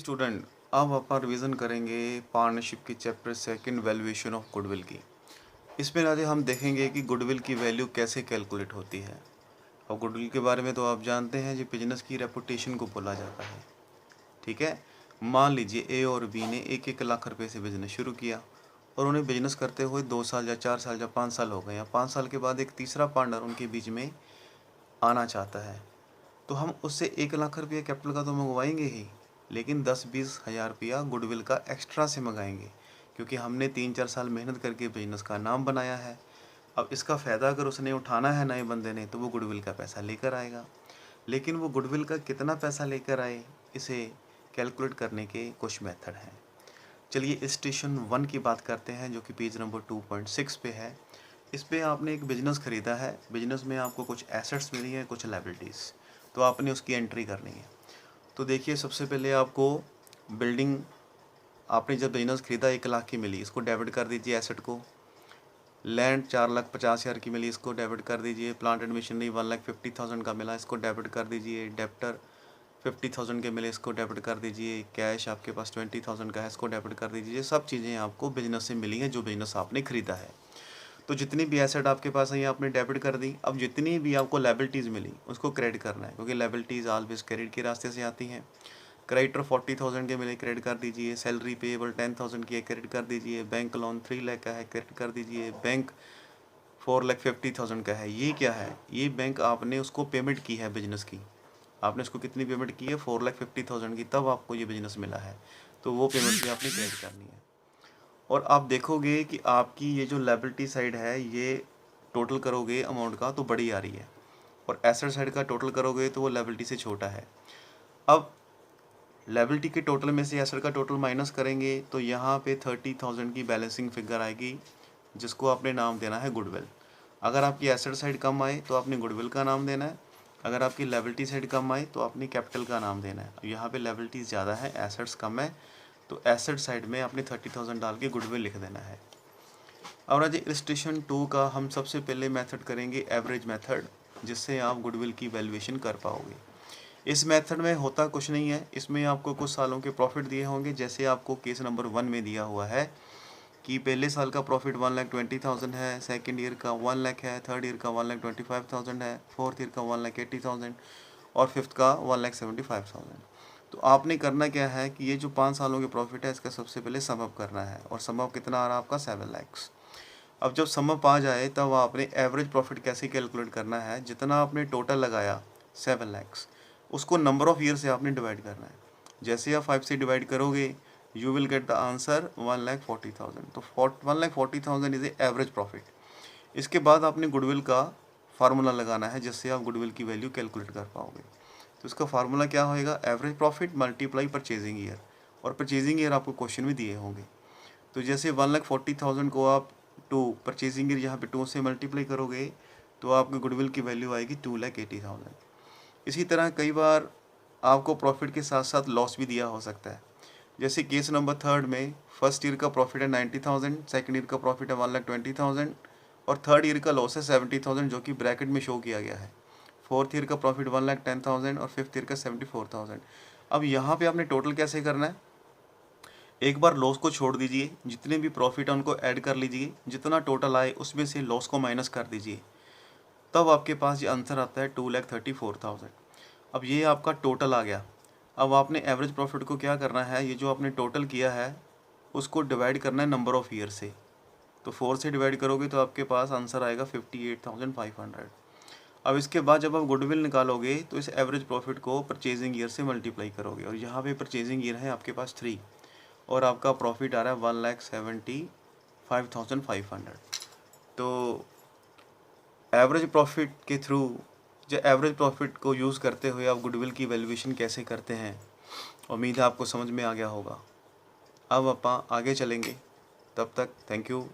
Student, अब अपन revision करेंगे partnership की chapter second valuation of goodwill की। इसमें आज हम देखेंगे कि गुडविल की वैल्यू कैसे कैलकुलेट होती है। और गुडविल के बारे में तो आप जानते हैं, जो बिजनेस की रेपुटेशन को बोला जाता है। ठीक है, मान लीजिए ए और बी ने 1-1 लाख रुपए से बिजनेस शुरू किया और उन्हें बिजनेस करते हुए 2 साल या 4 साल या 5 साल हो गए, या 5 साल के बाद एक तीसरा पार्टनर उनके बीच में आना चाहता है, तो हम उससे 1 लाख रुपये कैपिटल का तो मंगवाएंगे ही, लेकिन 10-20 हज़ार रुपया गुडविल का एक्स्ट्रा से मंगाएंगे, क्योंकि हमने 3-4 साल मेहनत करके बिजनेस का नाम बनाया है। अब इसका फ़ायदा अगर उसने उठाना है नए बंदे ने, तो वो गुडविल का पैसा लेकर आएगा। लेकिन वो गुडविल का कितना पैसा लेकर आए, इसे कैलकुलेट करने के कुछ मेथड हैं। चलिए स्टेशन 1 की बात करते हैं, जो कि पेज नंबर 2.6 पे है। इस पे आपने एक बिजनेस ख़रीदा है। बिजनेस में आपको कुछ एसेट्स मिली हैं, कुछ लायबिलिटीज़, तो आपने उसकी एंट्री करनी है। तो देखिए, सबसे पहले आपको बिल्डिंग, आपने जब बिजनेस ख़रीदा 1 लाख की मिली, इसको डेबिट कर दीजिए एसेट को। लैंड 4,50,000 की मिली, इसको डेबिट कर दीजिए। प्लांट एंड मशीनरी 1,50,000 का मिला, इसको डेबिट कर दीजिए। डेप्टर 50,000 के मिले, इसको डेबिट कर दीजिए। कैश आपके पास 20,000 का है, इसको डेबिट कर दीजिए। सब चीज़ें आपको बिजनेस से मिली हैं, जो बिजनेस आपने ख़रीदा है। तो जितनी भी एसेट आपके पास है, ये आपने डेबिट कर दी। अब जितनी भी आपको लायबिलिटीज़ मिली, उसको क्रेडिट करना है, क्योंकि लायबिलिटीज़ ऑलवेज क्रेडिट के रास्ते से आती हैं। क्रेडिटर 40,000 के मिले, क्रेडिट कर दीजिए। सैलरी पेएबल 10,000 की है, क्रेडिट कर दीजिए। बैंक लोन 3 लाख का है, क्रेडिट कर दीजिए। बैंक 4,50,000 का है। ये क्या है? ये बैंक आपने उसको पेमेंट की है बिजनेस की। आपने उसको कितनी पेमेंट की है? 4,50,000 की, तब आपको ये बिजनेस मिला है, तो वो पेमेंट भी आपने क्रेडिट करनी है। और आप देखोगे कि आपकी ये जो लायबिलिटी साइड है, ये टोटल करोगे अमाउंट का तो बड़ी आ रही है, और एसेट साइड का टोटल करोगे तो वो लायबिलिटी से छोटा है। अब लायबिलिटी के टोटल में से एसेट का टोटल माइनस करेंगे, तो यहाँ पे 30,000 की बैलेंसिंग फिगर आएगी, जिसको आपने नाम देना है गुडविल। अगर आपकी एसेट साइड कम आए तो आपने गुडविल का नाम देना है। अगर आपकी लायबिलिटी साइड कम आए तो आपने कैपिटल का नाम देना है। यहाँ पे लायबिलिटीज़ ज़्यादा है, एसेट्स कम है, तो एसेट साइड में आपने 30,000 डाल के गुडविल लिख देना है। अब आज इलस्ट्रेशन 2 का हम सबसे पहले मेथड करेंगे एवरेज मेथड, जिससे आप गुडविल की वैल्यूएशन कर पाओगे। इस मेथड में होता कुछ नहीं है, इसमें आपको कुछ सालों के प्रॉफिट दिए होंगे, जैसे आपको केस नंबर 1 में दिया हुआ है कि पहले साल का प्रॉफिट 1,20,000 है, सेकेंड ईयर का 1 लाख है, थर्ड ईयर का 1,25,000 है, फोर्थ ईयर का 1,80,000 और फिफ्थ का 1,75,000। तो आपने करना क्या है कि ये जो 5 सालों के प्रॉफिट है, इसका सबसे पहले सम अप करना है, और सम अप कितना आ रहा है आपका? 7 लाख। अब जब सम अप आ जाए, तब आपने एवरेज प्रॉफिट कैसे कैलकुलेट करना है? जितना आपने टोटल लगाया 7 लाख, उसको नंबर ऑफ़ ईयर से आपने डिवाइड करना है। जैसे आप 5 से डिवाइड करोगे, you will get the answer 1,40,000। तो 1,40,000 इज़ ए एवरेज प्रॉफिट। इसके बाद आपने गुडविल का फार्मूला लगाना है, जिससे आप गुडविल की वैल्यू कैलकुलेट कर पाओगे। तो इसका फार्मूला क्या होएगा? Average profit multiply purchasing year, और परचेजिंग ईयर आपको क्वेश्चन में दिए होंगे। तो जैसे 1,40,000 को आप 2 परचेजिंग ईयर यहाँ पे 2 से मल्टीप्लाई करोगे, तो आपकी गुडविल की वैल्यू आएगी 2,80,000। इसी तरह कई बार आपको प्रॉफिट के साथ साथ लॉस भी दिया हो सकता है। जैसे केस नंबर 3 में फर्स्ट ईयर का प्रॉफिट है 90,000, सेकंड ईयर का प्रॉफिट है 1,20,000 और थर्ड ईयर का लॉस है 70,000, जो कि ब्रैकेट में शो किया गया है। फोर्थ ईयर का प्रॉफिट 1,10,000 और फिफ्थ ईयर का 74,000। अब यहाँ पे आपने टोटल कैसे करना है? एक बार लॉस को छोड़ दीजिए, जितने भी प्रॉफिट है उनको ऐड कर लीजिए, जितना टोटल आए उसमें से लॉस को माइनस कर दीजिए, तब आपके पास ये आंसर आता है 2,34,000। अब ये आपका टोटल आ गया। अब आपने एवरेज प्रॉफिट को क्या करना है? ये जो आपने टोटल किया है, उसको डिवाइड करना है नंबर ऑफ़ ईयर से। तो 4 से डिवाइड करोगे तो आपके पास आंसर आएगा 58,500। अब इसके बाद जब आप गुडविल निकालोगे, तो इस एवरेज प्रॉफिट को परचेजिंग ईयर से मल्टीप्लाई करोगे, और यहाँ पे परचेजिंग ईयर है आपके पास 3, और आपका प्रॉफिट आ रहा है 1,75,500। तो एवरेज प्रॉफिट के थ्रू, जो एवरेज प्रॉफिट को यूज़ करते हुए आप गुडविल की वैल्यूएशन कैसे करते हैं, उम्मीद है आपको समझ में आ गया होगा। अब आप आगे चलेंगे, तब तक थैंक यू।